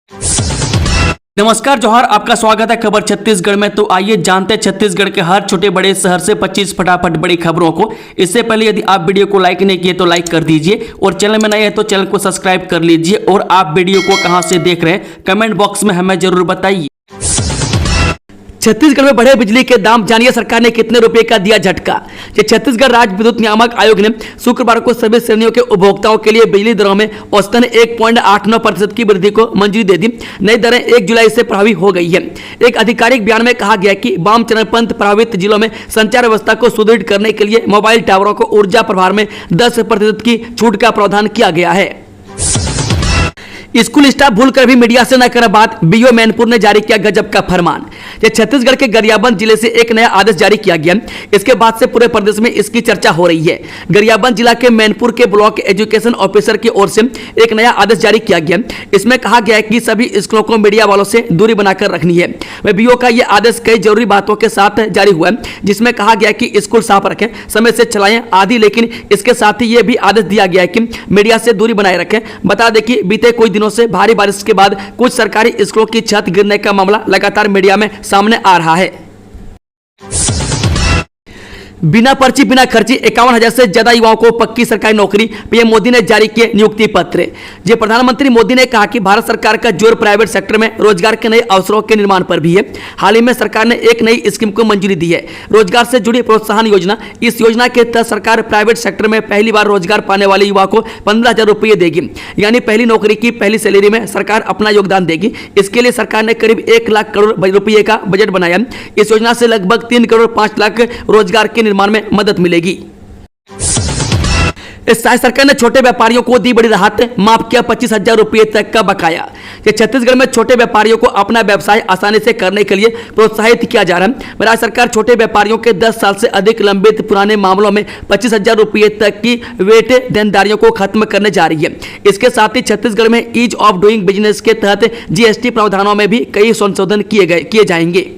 नमस्कार जोहार, आपका स्वागत है खबर छत्तीसगढ़ में। तो आइए जानते हैं छत्तीसगढ़ के हर छोटे बड़े शहर से 25 फटाफट बड़ी खबरों को। इससे पहले यदि आप वीडियो को लाइक नहीं किए तो लाइक कर दीजिए और चैनल में नए हैं तो चैनल को सब्सक्राइब कर लीजिए। और आप वीडियो को कहां से देख रहे हैं कमेंट बॉक्स में हमें जरूर बताइए। छत्तीसगढ़ में बढ़े बिजली के दाम, जानिए सरकार ने कितने रुपए का दिया झटका। ये छत्तीसगढ़ राज्य विद्युत नियामक आयोग ने शुक्रवार को सभी श्रेणियों के उपभोक्ताओं के लिए बिजली दरों में औसतन 1.89% की वृद्धि को मंजूरी दे दी। नई दरें 1 जुलाई से प्रभावी हो गई है। एक आधिकारिक बयान में कहा गया कि वाम चरणपंथ प्रभावित जिलों में संचार व्यवस्था को सुदृढ़ करने के लिए मोबाइल टावरों को ऊर्जा प्रभार में 10% की छूट का प्रावधान किया गया है। स्कूल स्टाफ भूलकर भी मीडिया से न कर बात, बीओ मैनपुर ने जारी किया गजब का फरमान। यह छत्तीसगढ़ के गरियाबंद जिले से एक नया आदेश जारी किया गया। इसके बाद से पूरे प्रदेश में इसकी चर्चा हो रही है। गरियाबंद जिला के मैनपुर के ब्लॉक एजुकेशन ऑफिसर की ओर से एक नया आदेश जारी किया गया। इसमें कहा गया है कि सभी स्कूलों को मीडिया वालों से दूरी बनाकर रखनी है। वह बीओ का यह आदेश कई जरूरी बातों के साथ जारी हुआ है, जिसमें कहा गया कि स्कूल साफ रखें, समय से चलाएं आदि। लेकिन इसके साथ ही यह भी आदेश दिया गया है कि मीडिया से दूरी बनाए रखें। बता दें कि बीते कुछ दिनों से भारी बारिश के बाद कुछ सरकारी स्कूलों की छत गिरने का मामला लगातार मीडिया में सामने आ रहा है। बिना पर्ची बिना खर्ची 51,000 से ज्यादा युवाओं को पक्की सरकारी नौकरी, पीएम मोदी ने जारी किए नियुक्ति पत्र। जे प्रधानमंत्री मोदी ने कहा कि भारत सरकार का जोर प्राइवेट सेक्टर में रोजगार के नए अवसरों के निर्माण पर भी है। हाल ही में सरकार ने एक नई स्कीम को मंजूरी दी है, रोजगार से जुड़ी प्रोत्साहन योजना। इस योजना के तहत सरकार प्राइवेट सेक्टर में पहली बार रोजगार पाने वाले युवा को 15,000 रुपये देगी, यानी पहली नौकरी की पहली सैलरी में सरकार अपना योगदान देगी। इसके लिए सरकार ने करीब 1 लाख करोड़ रुपये का बजट बनाया। इस योजना से लगभग 3 करोड़ 5 लाख रोजगार के निर्माण में मदद मिलेगी। इस साल सरकार ने छोटे व्यापारियों को दी बड़ी राहत, माफ किया 25,000 रुपये तक का बकाया। ये छत्तीसगढ़ में छोटे व्यापारियों को अपना व्यवसाय आसानी से करने के लिए प्रोत्साहित किया जा रहा है। राज्य सरकार छोटे व्यापारियों के 10 साल से अधिक लंबित पुराने मामलों में 25,000 रुपये तक की वेट देनदारियों को खत्म करने जा रही है। इसके साथ ही छत्तीसगढ़ में ईज ऑफ डूइंग बिजनेस के तहत जीएसटी प्रावधानों में भी कई संशोधन किए जाएंगे।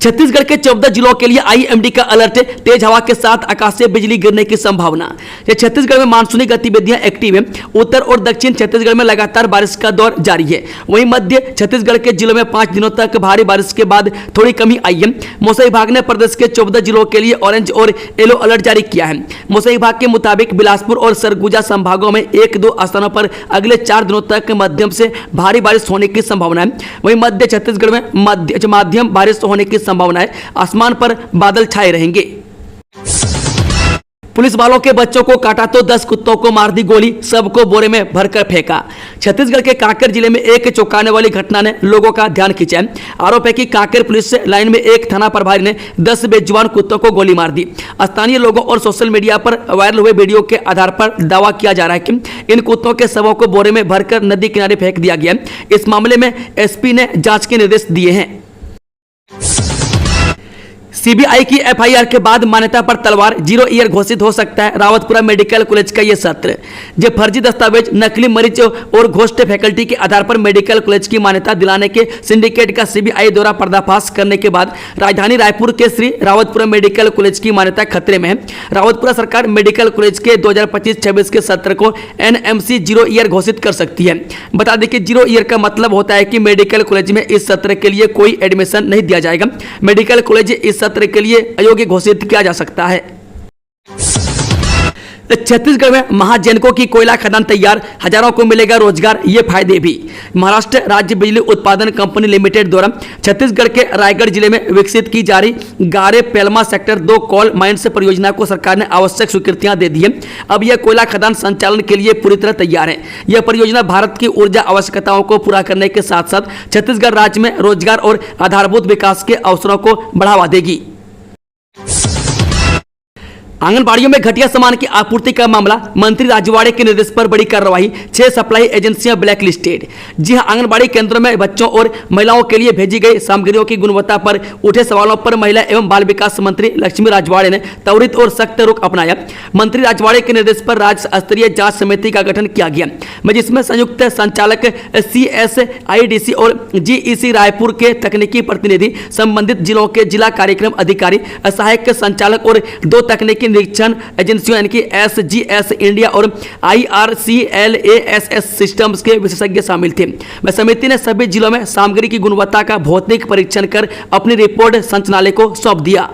छत्तीसगढ़ के 14 जिलों के लिए आईएमडी का अलर्ट, तेज हवा के साथ आकाशीय बिजली गिरने की संभावना। ये छत्तीसगढ़ में मानसूनी गतिविधियां एक्टिव है। उत्तर और दक्षिण छत्तीसगढ़ में लगातार बारिश का दौर जारी है। वहीं मध्य छत्तीसगढ़ के जिलों में 5 दिनों तक भारी बारिश के बाद थोड़ी कमी आई है। मौसम विभाग ने प्रदेश के 14 जिलों के लिए ऑरेंज और येलो अलर्ट जारी किया है। मौसम विभाग के मुताबिक बिलासपुर और सरगुजा संभागों में 1-2 स्थानों पर अगले 4 दिनों तक मध्यम से भारी बारिश होने की संभावना है। वहीं मध्य छत्तीसगढ़ में मध्यम बारिश होने की संभावना है। आसमान पर बादल छाए रहेंगे। पुलिस वालों के बच्चों को काटा तो 10 कुत्तों को मार दी गोली, सबको बोरे में भरकर फेंका। छत्तीसगढ़ के कांकेर जिले में एक चौंकाने वाली घटना ने लोगों का ध्यान खींचा। आरोप है कि कांकेर पुलिस लाइन में एक थाना प्रभारी ने 10 बेजुबान कुत्तों को गोली मार दी। स्थानीय लोगों और सोशल मीडिया पर वायरल हुए वीडियो के आधार पर दावा किया जा रहा है कि इन कुत्तों के शवों को बोरे में भरकर नदी किनारे फेंक दिया गया। इस मामले में एसपी ने जांच के निर्देश दिए हैं। सीबीआई की एफआईआर के बाद मान्यता पर तलवार, 0 ईयर घोषित हो सकता है रावतपुरा मेडिकल कॉलेज का यह सत्र। जो फर्जी दस्तावेज, नकली मरीज और घोस्ट फैकल्टी के आधार पर मेडिकल कॉलेज की मान्यता दिलाने के सिंडिकेट का सीबीआई द्वारा पर्दाफाश करने के बाद राजधानी रायपुर के श्री रावतपुरा मेडिकल कॉलेज की मान्यता खतरे में है। रावतपुरा सरकार मेडिकल कॉलेज के 2025-26 के सत्र को एनएमसी 0 ईयर घोषित कर सकती है। बता दें कि 0 ईयर का मतलब होता है कि मेडिकल कॉलेज में इस सत्र के लिए कोई एडमिशन नहीं दिया जाएगा। मेडिकल कॉलेज इस सत्र के लिए अयोग्य घोषित किया जा सकता है। छत्तीसगढ़ में महाजनकों की कोयला खदान तैयार, हजारों को मिलेगा रोजगार, ये फायदे भी। महाराष्ट्र राज्य बिजली उत्पादन कंपनी लिमिटेड द्वारा छत्तीसगढ़ के रायगढ़ जिले में विकसित की जा रही गारे पेलमा सेक्टर 2 कोल माइंस परियोजना को सरकार ने आवश्यक स्वीकृतियां दे दी है। अब यह कोयला खदान संचालन के लिए पूरी तरह तैयार है। यह परियोजना भारत की ऊर्जा आवश्यकताओं को पूरा करने के साथ साथ छत्तीसगढ़ राज्य में रोजगार और आधारभूत विकास के अवसरों को बढ़ावा देगी। आंगनबाड़ियों में घटिया सामान की आपूर्ति का मामला, मंत्री राजवाड़े के निर्देश पर बड़ी कार्रवाई, 6 सप्लाई एजेंसियां ब्लैक लिस्टेड। जी हां, आंगनबाड़ी केंद्रों में बच्चों और महिलाओं के लिए भेजी गई सामग्रियों की गुणवत्ता पर उठे सवालों पर महिला एवं बाल विकास मंत्री लक्ष्मी राजवाड़े ने त्वरित और सख्त रुख अपनाया। मंत्री राजवाड़े के निर्देश पर राज्य स्तरीय जांच समिति का गठन किया गया, जिसमें संयुक्त संचालक CSIDC और GEC रायपुर के तकनीकी प्रतिनिधि, संबंधित जिलों के जिला कार्यक्रम अधिकारी, सहायक संचालक और 2 तकनीकी की निरीक्षण एजेंसियों यानी कि SGS इंडिया और IRCLASS सिस्टम्स के विशेषज्ञ शामिल थे। वह समिति ने सभी जिलों में सामग्री की गुणवत्ता का भौतिक परीक्षण कर अपनी रिपोर्ट संचालनालय को सौंप दिया।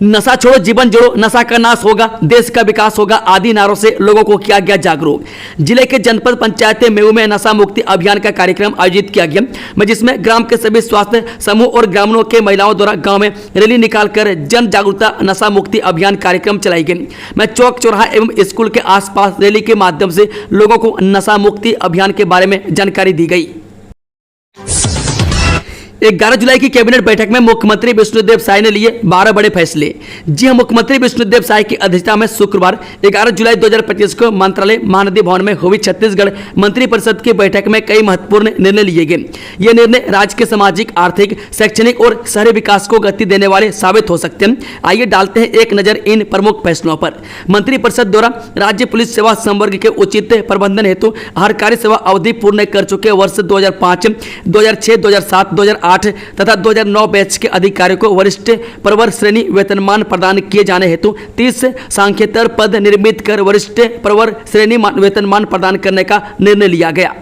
नशा छोड़ो जीवन जोड़ो, नशा का नाश होगा, देश का विकास होगा आदि नारों से लोगों को किया गया जागरूक। जिले के जनपद पंचायत मेऊ में नशा मुक्ति अभियान का कार्यक्रम आयोजित किया गया, जिसमें ग्राम के सभी स्वास्थ्य समूह और ग्रामीणों के महिलाओं द्वारा गांव में रैली निकालकर जन जागरूकता नशा मुक्ति अभियान कार्यक्रम चलाई गई। मैं चौक चौराहा एवं स्कूल के आसपास रैली के माध्यम से लोगों को नशा मुक्ति अभियान के बारे में जानकारी दी गई। 11 जुलाई की कैबिनेट बैठक में मुख्यमंत्री विष्णुदेव साय ने लिए 12 बड़े फैसले। जी हां, मुख्यमंत्री विष्णुदेव साय की अध्यक्षता में शुक्रवार 11 जुलाई 2025 को मंत्रालय महानदी भवन में हुई छत्तीसगढ़ मंत्रिपरिषद की बैठक में कई महत्वपूर्ण निर्णय लिए गए। ये निर्णय राज्य के सामाजिक, आर्थिक, शैक्षणिक और शहरी विकास को गति देने वाले साबित हो सकते हैं। आइए डालते हैं एक नजर इन प्रमुख फैसलों पर। मंत्रिपरिषद द्वारा राज्य पुलिस सेवा संवर्ग के उचित प्रबंधन हेतु हरकारी सेवा अवधि पूर्ण कर चुके वर्ष 2005, 2006, 2007, 2008 तथा 2009 बैच के अधिकारियों को वरिष्ठ प्रवर श्रेणी वेतनमान प्रदान किए जाने हेतु 30 सांख्येतर पद निर्मित कर वरिष्ठ प्रवर श्रेणी वेतनमान प्रदान करने का निर्णय लिया गया।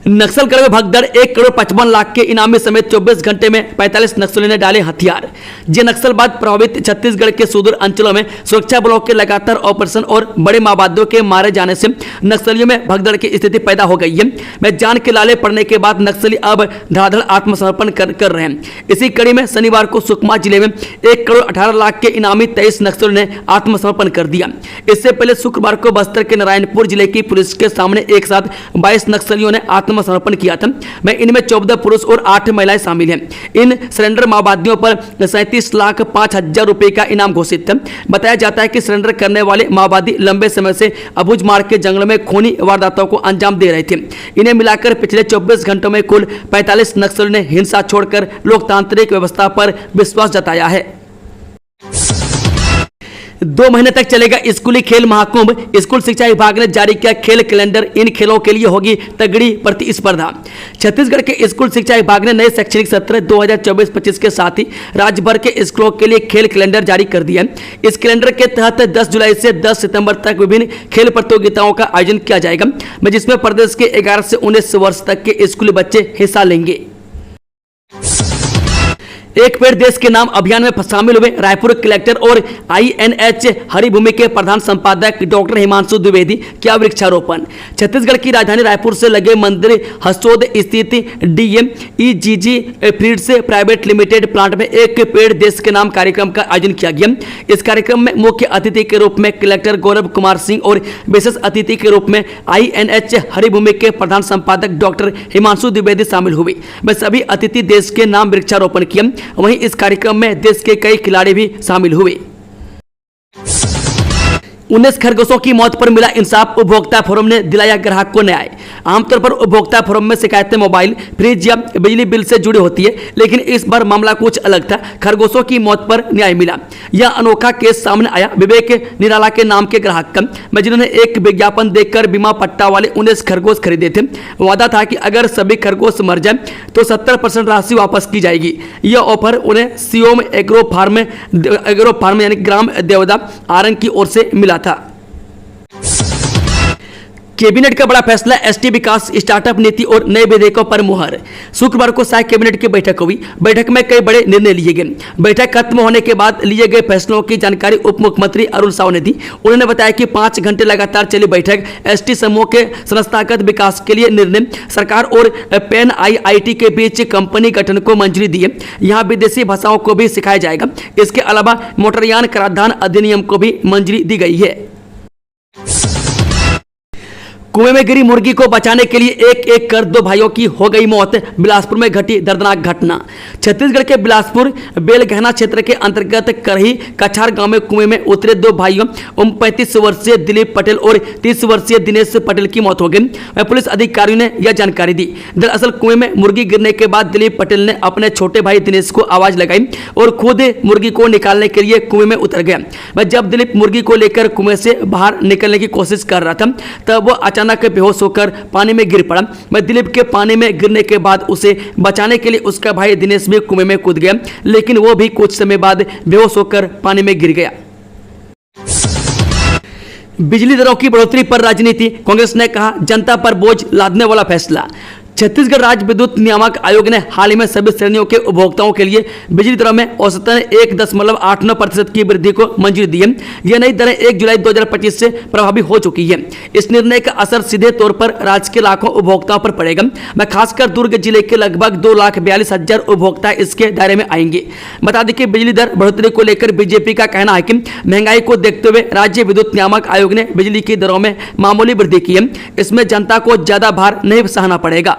नक्सलगढ़ में भगदड़, 1,55,00,000 के इनामी समेत 24 घंटे में 45 नक्सलियों ने डाले हथियार। जे नक्सलवाद प्रभावित छत्तीसगढ़ के सुदूर अंचलों में सुरक्षा बलों के लगातार ऑपरेशन और बड़े माओवादियों के मारे जाने से नक्सलियों में भगदड़ की स्थिति पैदा हो गई है। मैं जान के लाले पड़ने के बाद नक्सली अब धड़ाधड़ आत्मसमर्पण कर रहे हैं। इसी कड़ी में शनिवार को सुकमा जिले में 1,18,00,000 के इनामी 23 नक्सलियों ने आत्मसमर्पण कर दिया। इससे पहले शुक्रवार को बस्तर के नारायणपुर जिले की पुलिस के सामने एक साथ 22 नक्सलियों ने समर्पण किया था। मैं इनमें 14 पुरुष और 8 महिलाएं शामिल हैं। इन सरेंडर माओवादियों पर 37,05,000 रुपए का इनाम घोषित था। बताया जाता है कि सरेंडर करने वाले माओवादी लंबे समय से अबुझ मार्ग के जंगल में खूनी वारदातों को अंजाम दे रहे थे। इन्हें मिलाकर पिछले 24 घंटों में कुल 45 नक्सलियों ने हिंसा छोड़कर लोकतांत्रिक व्यवस्था पर विश्वास जताया है। 2 महीने तक चलेगा स्कूली खेल महाकुंभ। स्कूल शिक्षा विभाग ने जारी किया खेल कैलेंडर। इन खेलों के लिए होगी तगड़ी प्रतिस्पर्धा। छत्तीसगढ़ के स्कूल शिक्षा विभाग ने नए शैक्षणिक सत्र 2024-25 के साथ ही राज्य भर के स्कूलों के लिए खेल कैलेंडर जारी कर दिया। इस कैलेंडर के तहत 10 जुलाई से 10 सितंबर तक विभिन्न खेल प्रतियोगिताओं का आयोजन किया जाएगा, जिसमें प्रदेश के 11 से 19 वर्ष तक के स्कूली बच्चे हिस्सा लेंगे। एक पेड़ देश के नाम अभियान में शामिल हुए रायपुर कलेक्टर और INH हरिभूमि के प्रधान संपादक डॉक्टर हिमांशु द्विवेदी। क्या वृक्षारोपण। छत्तीसगढ़ की राजधानी रायपुर से लगे मंदिर हसोद स्थित DMEGG feeds private limited plant में एक पेड़ देश के नाम कार्यक्रम का आयोजन किया गया। इस कार्यक्रम में मुख्य अतिथि के रूप में कलेक्टर गौरव कुमार सिंह और विशेष अतिथि के रूप में INH हरिभूमि के प्रधान संपादक डॉक्टर हिमांशु द्विवेदी शामिल हुए। वे सभी अतिथि देश के नाम वृक्षारोपण किया। वहीं इस कार्यक्रम में देश के कई खिलाड़ी भी शामिल हुए। 19 खरगोशों की मौत पर मिला इंसाफ। उपभोक्ता फोरम ने दिलाया ग्राहक को न्याय। आमतौर पर उपभोक्ता फोरम में शिकायतें मोबाइल, फ्रिज या बिजली बिल से जुड़ी होती है, लेकिन इस बार मामला कुछ अलग था। खरगोशों की मौत पर न्याय मिला। यह अनोखा केस सामने आया विवेक निराला के नाम के ग्राहक का, जिन्होंने एक विज्ञापन देखकर बीमा पट्टा वाले 19 खरगोश खरीदे थे। वादा था कि अगर सभी खरगोश मर जाए तो 70% राशि वापस की जाएगी। यह ऑफर उन्हें सियोम एग्रो फार्म यानी ग्राम देवदा आरंग की ओर से मिला था। कैबिनेट का बड़ा फैसला। एसटी विकास, स्टार्टअप नीति और नए विधेयकों पर मुहर। शुक्रवार को साय कैबिनेट की बैठक हुई। बैठक में कई बड़े निर्णय लिए गए। बैठक खत्म होने के बाद लिए गए फैसलों की जानकारी उप मुख्यमंत्री अरुण साव ने दी। उन्होंने बताया कि 5 घंटे लगातार चली बैठक एसटी समूह के संस्थागत विकास के लिए निर्णय। सरकार और पेन IIT के बीच कंपनी गठन को मंजूरी दी है। यहाँ विदेशी भाषाओं को भी सिखाया जाएगा। इसके अलावा मोटरयान कराधान अधिनियम को भी मंजूरी दी गई है। कुएं में गिरी मुर्गी को बचाने के लिए एक एक कर 2 भाइयों की हो गई मौत। बिलासपुर में घटी दर्दनाक घटना। छत्तीसगढ़ के बिलासपुर बेलगहना क्षेत्र के अंतर्गत करही कछार गांव में कुएं में उतरे 2 भाइयों 35 वर्षीय दिलीप पटेल और 30 वर्षीय दिनेश पटेल की मौत हो गई। पुलिस अधिकारियों ने यह जानकारी दी। दरअसल कुएं में मुर्गी गिरने के बाद दिलीप पटेल ने अपने छोटे भाई दिनेश को आवाज लगाई और खुद मुर्गी को निकालने के लिए कुएं में उतर गया। जब दिलीप मुर्गी को लेकर कुएं से बाहर निकलने की कोशिश कर रहा था, तब वो अचानक अचानक बेहोश होकर पानी में गिर पड़ा। दिलीप के पानी में गिरने के बाद उसे बचाने के लिए उसका भाई दिनेश भी कुएं में कूद गया, लेकिन वो भी कुछ समय बाद बेहोश होकर पानी में गिर गया। बिजली दरों की बढ़ोतरी पर राजनीति, कांग्रेस ने कहा जनता पर बोझ लादने वाला फैसला। छत्तीसगढ़ राज्य विद्युत नियामक आयोग ने हाल ही में सभी श्रेणियों के उपभोक्ताओं के लिए बिजली दरों में औसतन 1.89% की वृद्धि को मंजूरी दी है। यह नई दरें 1 जुलाई 2025 से प्रभावी हो चुकी है। इस निर्णय का असर सीधे तौर पर राज्य के लाखों उपभोक्ताओं पर पड़ेगा। मैं खासकर दुर्ग जिले के लगभग 2,42,000 उपभोक्ता इसके दायरे में आएंगे। बता दें कि बिजली दर बढ़ोतरी को लेकर बीजेपी का कहना है कि महंगाई को देखते हुए राज्य विद्युत नियामक आयोग ने बिजली की दरों में मामूली वृद्धि की है। इसमें जनता को ज्यादा भार नहीं सहना पड़ेगा।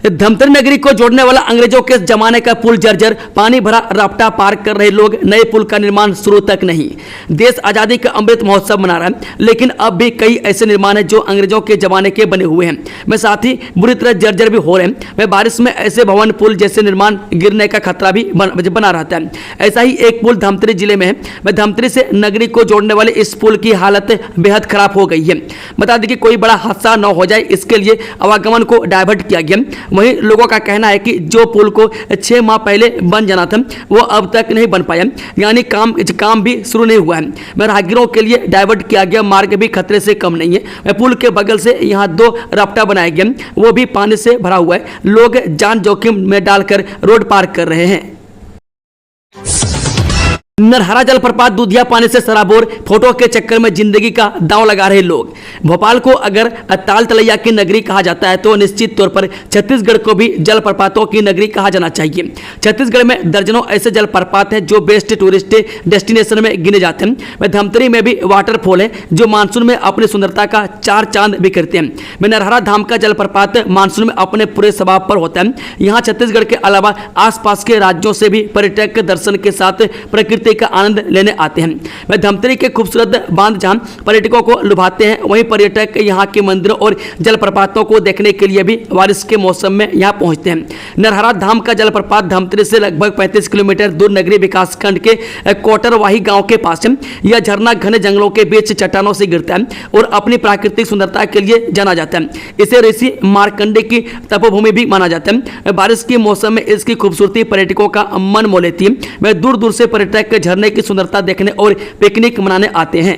धमतरी नगरी को जोड़ने वाला अंग्रेजों के जमाने का पुल जर्जर, पानी भरा राफ्टा पार कर रहे लोग, नए पुल का निर्माण शुरू तक नहीं। देश आजादी का अमृत महोत्सव मना रहा है, लेकिन अब भी कई ऐसे निर्माण हैं जो अंग्रेजों के जमाने के बने हुए हैं। मैं साथ ही बुरी तरह जर्जर भी हो रहे हैं। मैं बारिश में ऐसे भवन पुल जैसे निर्माण गिरने का खतरा भी बना रहता है। ऐसा ही एक पुल धमतरी जिले में है। मैं धमतरी से नगरी को जोड़ने वाले इस पुल की हालत बेहद खराब हो गई है। बता दें कि कोई बड़ा हादसा न हो जाए, इसके लिए आवागमन को डायवर्ट किया गया। वहीं लोगों का कहना है कि जो पुल को 6 माह पहले बन जाना था वो अब तक नहीं बन पाया, यानी काम भी शुरू नहीं हुआ है। राहगीरों के लिए डायवर्ट किया गया मार्ग भी खतरे से कम नहीं है। पुल के बगल से यहाँ 2 राफ्टा बनाए गए, वो भी पानी से भरा हुआ है। लोग जान जोखिम में डालकर रोड पार कर रहे हैं। नरहरा जलप्रपात दूधिया पानी से सराबोर, फोटो के चक्कर में जिंदगी का दांव लगा रहे लोग। भोपाल को अगर ताल तलैया की नगरी कहा जाता है तो निश्चित तौर पर छत्तीसगढ़ को भी जलप्रपातों की नगरी कहा जाना चाहिए। छत्तीसगढ़ में दर्जनों ऐसे जलप्रपात हैं जो बेस्ट टूरिस्ट डेस्टिनेशन में गिने जाते हैं। धमतरी में भी वाटरफॉल है जो मानसून में अपनी सुंदरता का 4 चांद बिखेरते हैं। नरहरा धाम का जलप्रपात मानसून में अपने पूरे स्वभाव पर होता है। यहाँ छत्तीसगढ़ के अलावा आसपास के राज्यों से भी पर्यटक दर्शन के साथ प्रकृति का आनंद लेने आते हैं। धमतरी के खूबसूरत बांध जहां पर्यटकों को लुभाते हैं, वहीं पर्यटक यहां के मंदिरों और जलप्रपातों को देखने के लिए भी बारिश के मौसम में यहां पहुंचते हैं। नरहरा धाम का जलप्रपात धमतरी से लगभग 35 किलोमीटर दूर नगरी विकासखंड के कोटरवाही गांव के पास है। यह झरना घने जंगलों के बीच चट्टानों से गिरता है और अपनी प्राकृतिक सुंदरता के लिए जाना जाता है। इसे ऋषि मार्कंडे की तपोभूमि भी माना जाता है। बारिश के मौसम में इसकी खूबसूरती पर्यटकों का मन मोह लेती है। वह दूर दूर से पर्यटक झरने की सुंदरता देखने और पिकनिक मनाने आते हैं।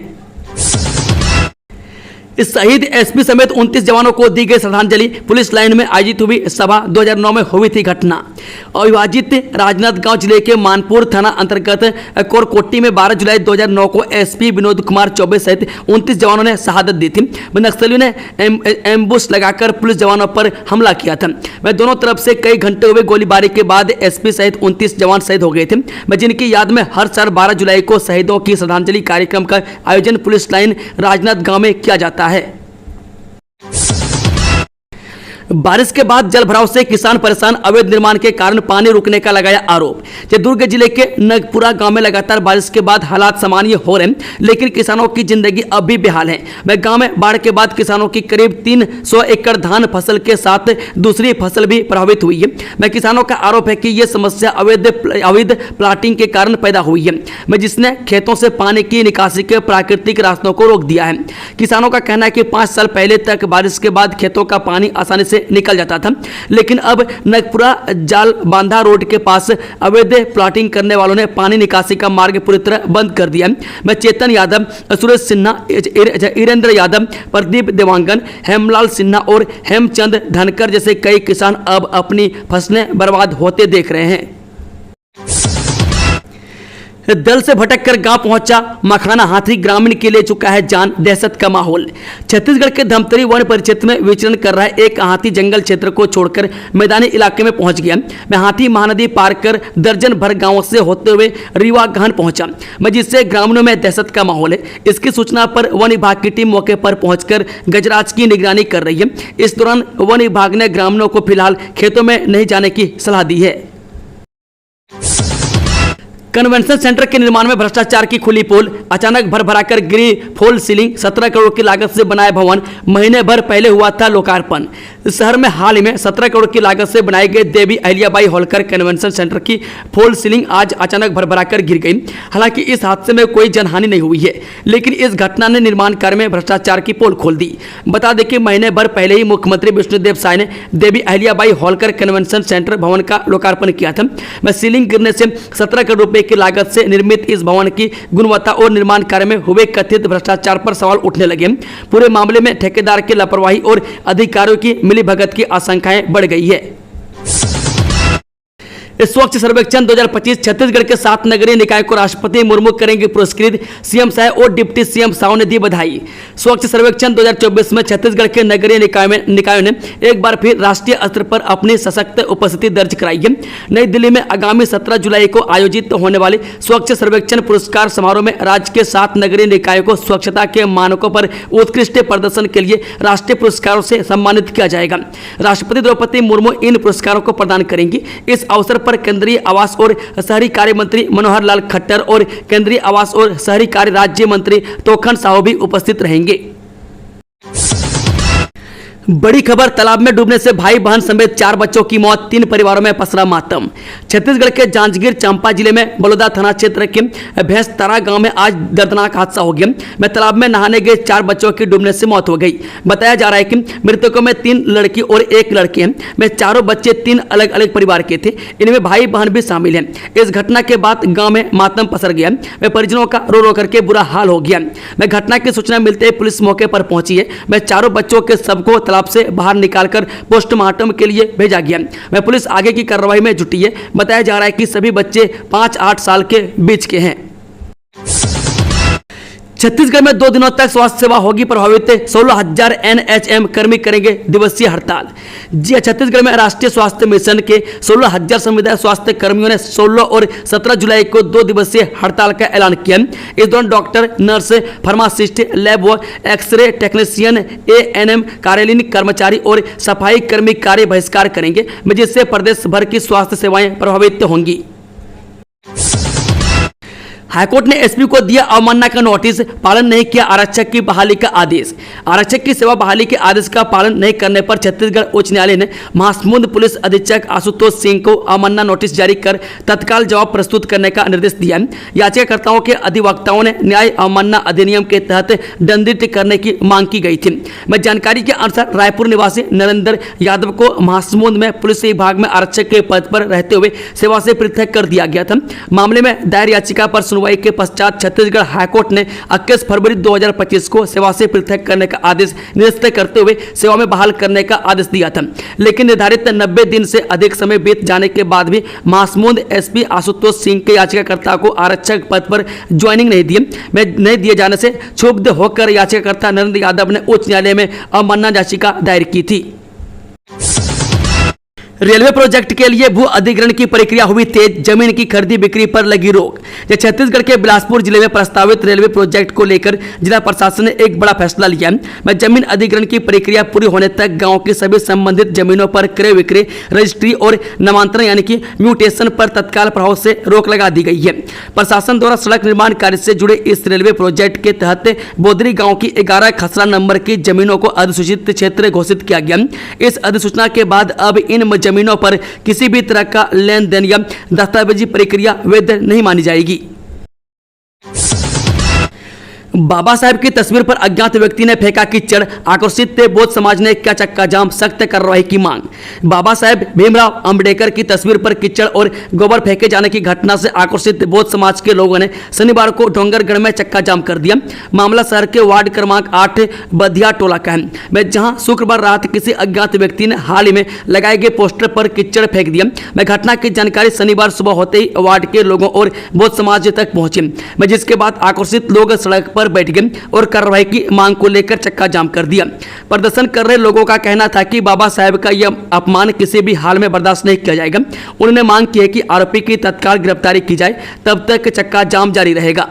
इस शहीद एसपी समेत 29 जवानों को दी गई श्रद्धांजलि। पुलिस लाइन में आयोजित हुई सभा। 2009 में हुई थी घटना। अविभाजित राजनांदगांव जिले के मानपुर थाना अंतर्गत कोरकोट्टी में 12 जुलाई 2009 को एसपी विनोद कुमार चौबे सहित 29 जवानों ने शहादत दी थी। नक्सलियों ने एम्बुश लगाकर पुलिस जवानों पर हमला किया था। वह दोनों तरफ से कई घंटे हुए गोलीबारी के बाद एसपी सहित 29 जवान शहीद हो गए थे, जिनकी याद में हर साल 12 जुलाई को शहीदों की श्रद्धांजलि कार्यक्रम का आयोजन पुलिस लाइन राजनांदगांव में किया जाता है। बारिश के बाद जल भराव से किसान परेशान, अवैध निर्माण के कारण पानी रुकने का लगाया आरोप। दुर्ग जिले के नगपुरा गांव में लगातार बारिश के बाद हालात सामान्य हो रहे हैं, लेकिन किसानों की जिंदगी अब भी बेहाल है। वह गांव में बाढ़ के बाद किसानों की करीब 300 एकड़ धान फसल के साथ दूसरी फसल भी प्रभावित हुई है। किसानों का आरोप है कि यह समस्या अवैध प्लाटिंग के कारण पैदा हुई है, जिसने खेतों से पानी की निकासी के प्राकृतिक रास्तों को रोक दिया है। किसानों का कहना है कि 5 साल पहले तक बारिश के बाद खेतों का पानी आसानी से निकल जाता था, लेकिन अब नगपुरा जाल बांधा रोड के पास अवैध प्लॉटिंग करने वालों ने पानी निकासी का मार्ग पूरी तरह बंद कर दिया। मैं चेतन यादव, सुरेश सिन्हा, ईरेंद्र यादव, प्रदीप देवांगन, हेमलाल सिन्हा और हेमचंद धनकर जैसे कई किसान अब अपनी फसलें बर्बाद होते देख रहे हैं। दल से भटक कर गांव पहुंचा मखाना हाथी, ग्रामीण के ले चुका है जान, दहशत का माहौल। छत्तीसगढ़ के धमतरी वन परिक्षेत्र में विचरण कर रहा है एक हाथी जंगल क्षेत्र को छोड़कर मैदानी इलाके में पहुंच गया। हाथी महानदी पार कर दर्जन भर गांवों से होते हुए रीवा गहन पहुंचा, जिससे ग्रामीणों में दहशत का माहौल है। इसकी सूचना पर वन विभाग की टीम मौके पर पहुंचकर गजराज की निगरानी कर रही है। इस दौरान वन विभाग ने ग्रामीणों को फिलहाल खेतों में नहीं जाने की सलाह दी है। कन्वेंशन सेंटर के निर्माण में भ्रष्टाचार की खुली पोल, अचानक भर भराकर गिरी फॉल सीलिंग, 17 करोड़ की लागत से बनाया भवन महीने भर पहले हुआ था लोकार्पण। शहर में हाल ही में 17 करोड़ की लागत से बनाई गई देवी अहिल्याबाई होलकर कन्वेंशन सेंटर की फॉल सीलिंग आज अचानक भर भराकर गिर गई। हालांकि इस हादसे में कोई जनहानि नहीं हुई है, लेकिन इस घटना ने निर्माण कार्य में भ्रष्टाचार की पोल खोल दी। बता दें कि महीने भर पहले ही मुख्यमंत्री विष्णुदेव साय ने देवी अहिल्याबाई होलकर कन्वेंशन सेंटर भवन का लोकार्पण किया था। में सीलिंग गिरने से 17 करोड़ रुपए की लागत से निर्मित इस भवन की गुणवत्ता और निर्माण कार्य में हुए कथित भ्रष्टाचार पर सवाल उठने लगे। पूरे मामले में ठेकेदार की लापरवाही और अधिकारियों की मिलीभगत की आशंकाएं बढ़ गई है। स्वच्छ सर्वेक्षण 2025 छत्तीसगढ़ के 7 नगरीय निकाय को राष्ट्रपति मुर्मू करेंगे पुरस्कृत, सीएम साय और डिप्टी सीएम साव ने दी बधाई। स्वच्छ सर्वेक्षण 2024 में छत्तीसगढ़ के नगरीय निकायों ने एक बार फिर राष्ट्रीय स्तर पर अपनी सशक्त उपस्थिति दर्ज कराई है। नई दिल्ली में आगामी 17 जुलाई को आयोजित होने वाले स्वच्छ सर्वेक्षण पुरस्कार समारोह में राज्य के 7 नगरीय निकायों को स्वच्छता के मानकों पर उत्कृष्ट प्रदर्शन के लिए राष्ट्रीय पुरस्कारों से सम्मानित किया जाएगा। राष्ट्रपति द्रौपदी मुर्मू इन पुरस्कारों को प्रदान करेंगी। इस अवसर पर केंद्रीय आवास और शहरी कार्य मंत्री मनोहर लाल खट्टर और केंद्रीय आवास और शहरी कार्य राज्य मंत्री तोखन साहू भी उपस्थित रहेंगे। बड़ी खबर, तालाब में डूबने से भाई बहन समेत 4 बच्चों की मौत, 3 परिवारों में पसरा मातम। छत्तीसगढ़ के जांजगीर चांपा जिले में बलौदा थाना क्षेत्र के भैंसतारा गांव में आज दर्दनाक हादसा हो गया। में तालाब में नहाने गए 4 बच्चों की डूबने से मौत हो गई। बताया जा रहा है कि मृतकों में 3 लड़की और 1 लड़के हैं। में चारों बच्चे 3 अलग अलग परिवार के थे। इनमें भाई बहन भी शामिल हैं। इस घटना के बाद गाँव में मातम पसर गया। में परिजनों का रो रो करके बुरा हाल हो गया। में घटना की सूचना मिलते ही पुलिस मौके पर पहुंची है। में चारों बच्चों के शव को से बाहर निकालकर पोस्टमार्टम के लिए भेजा गया। मैं पुलिस आगे की कार्रवाई में जुटी है। बताया जा रहा है कि सभी बच्चे 5-8 साल के बीच के हैं। छत्तीसगढ़ में 2 दिनों तक स्वास्थ्य सेवा होगी प्रभावित, 16,000 एनएचएम कर्मी करेंगे दिवसीय हड़ताल। जी, छत्तीसगढ़ में राष्ट्रीय स्वास्थ्य मिशन के 16,000 संविदा स्वास्थ्य कर्मियों ने 16 और 17 जुलाई को 2 दिवसीय हड़ताल का ऐलान किया। इस दौरान डॉक्टर, नर्स, फार्मासिस्ट, लैब व एक्सरे टेक्नीशियन, एएनएम, कार्यालयीन कर्मचारी और सफाई कर्मी कार्य बहिष्कार करेंगे, जिससे प्रदेश भर की स्वास्थ्य सेवाएं प्रभावित होंगी। हाईकोर्ट ने एसपी को दिया अवमानना का नोटिस, पालन नहीं किया आरक्षक की बहाली का आदेश। आरक्षक की सेवा बहाली के आदेश का पालन नहीं करने पर छत्तीसगढ़ उच्च न्यायालय ने महासमुंद पुलिस अधीक्षक आशुतोष सिंह को अवमानना नोटिस जारी कर तत्काल जवाब प्रस्तुत करने का निर्देश दिया। याचिकाकर्ताओं के अधिवक्ताओं ने न्याय अवमानना अधिनियम के तहत दंडित करने की मांग की गई थी। मैं जानकारी के अनुसार रायपुर निवासी नरेंद्र यादव को महासमुंद में पुलिस विभाग में आरक्षक के पद पर रहते हुए सेवा से पृथक कर दिया गया था। मामले में दायर याचिका पर सुनवाई के पश्चात छत्तीसगढ़ हाईकोर्ट ने 21 फरवरी 2025 को सेवा से पृथक करने का आदेश निरस्त करते हुए सेवा में बहाल करने का आदेश दिया था। लेकिन निर्धारित 90 दिन से अधिक समय बीत जाने के बाद भी महासमुंद एसपी आशुतोष सिंह के याचिकाकर्ता को आरक्षक पद पर ज्वाइनिंग नहीं दिए जाने से क्षुब्ध होकर याचिकाकर्ता नरेंद्र यादव ने उच्च न्यायालय में अवमानना याचिका दायर की थी। रेलवे प्रोजेक्ट के लिए भू अधिग्रहण की प्रक्रिया हुई तेज, जमीन की खरीदी बिक्री पर लगी रोक। छत्तीसगढ़ के बिलासपुर जिले में प्रस्तावित रेलवे प्रोजेक्ट को लेकर जिला प्रशासन ने एक बड़ा फैसला लिया है। जमीन अधिग्रहण की प्रक्रिया पूरी होने तक गांव की सभी संबंधित जमीनों पर क्रय विक्रय, रजिस्ट्री और नामांतरण यानी कि म्यूटेशन पर तत्काल प्रभाव से रोक लगा दी गई है। प्रशासन द्वारा सड़क निर्माण कार्य से जुड़े इस रेलवे प्रोजेक्ट के तहत बोदरी गाँव की 11 खसरा नंबर की जमीनों को अधिसूचित क्षेत्र घोषित किया गया। इस अधिसूचना के बाद अब इन जमीनों पर किसी भी तरह का लेन देन या दस्तावेजी प्रक्रिया वैध नहीं मानी जाएगी। बाबा साहेब की तस्वीर पर अज्ञात व्यक्ति ने फेंका कीचड़, आक्रोशित बौद्ध समाज ने किया चक्का जाम, सख्त कार्रवाई की मांग। बाबा साहेब भीमराव अंबेडकर की तस्वीर पर कीचड़ और गोबर फेंके जाने की घटना से आक्रोशित बौद्ध समाज के लोगों ने शनिवार को डोंगरगढ़ में चक्का जाम कर दिया। मामला शहर के वार्ड क्रमांक 8 बधिया टोला का है, जहां शुक्रवार रात किसी अज्ञात व्यक्ति ने हाल ही में लगाए गए पोस्टर पर कीचड़ फेंक दिया। घटना की जानकारी शनिवार सुबह होते ही वार्ड के लोगों और बौद्ध समाज तक पहुंची, जिसके बाद आक्रोशित लोग सड़क पर बैठ गए और कार्रवाई की मांग को लेकर चक्का जाम कर दिया। प्रदर्शन कर रहे लोगों का कहना था कि बाबा साहेब का यह अपमान किसी भी हाल में बर्दाश्त नहीं किया जाएगा। उन्होंने मांग की है कि आरोपी की तत्काल गिरफ्तारी की जाए, तब तक चक्का जाम जारी रहेगा।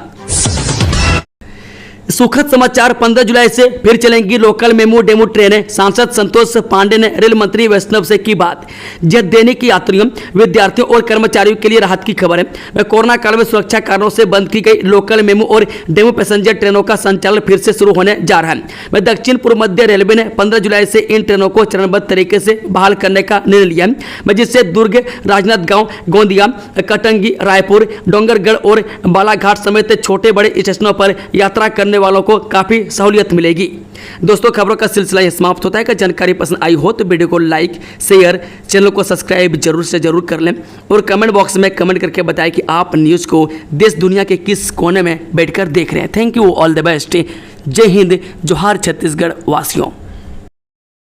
सुखद समाचार, 15 जुलाई से फिर चलेंगी लोकल मेमू डेमू ट्रेनें। सांसद संतोष पांडे ने रेल मंत्री वैष्णव से की बात। यह दैनिक यात्रियों, विद्यार्थियों और कर्मचारियों के लिए राहत की खबर है। कोरोना काल में सुरक्षा कारणों से बंद की गई लोकल मेमू और डेमू पैसेंजर ट्रेनों का संचालन फिर से शुरू होने जा रहा है। दक्षिण पूर्व मध्य रेलवे ने 15 जुलाई से इन ट्रेनों को चरणबद्ध तरीके से बहाल करने का निर्णय लिया है, जिससे दुर्ग, राजनांदगांव, गोंदिया, कटंगी, रायपुर, डोंगरगढ़ और बालाघाट समेत छोटे बड़े स्टेशनों पर यात्रा करने वालों को काफी सहूलियत मिलेगी। दोस्तों, खबरों का सिलसिला यह समाप्त होता है। अगर जानकारी पसंद आई हो तो वीडियो को लाइक, शेयर, चैनल को सब्सक्राइब जरूर से जरूर कर लें और कमेंट बॉक्स में कमेंट करके बताएं कि आप न्यूज़ को देश दुनिया के किस कोने में बैठकर देख रहे हैं। Thank you, all the best. जय हिंद, जोहार छत्तीसगढ़ वासियों।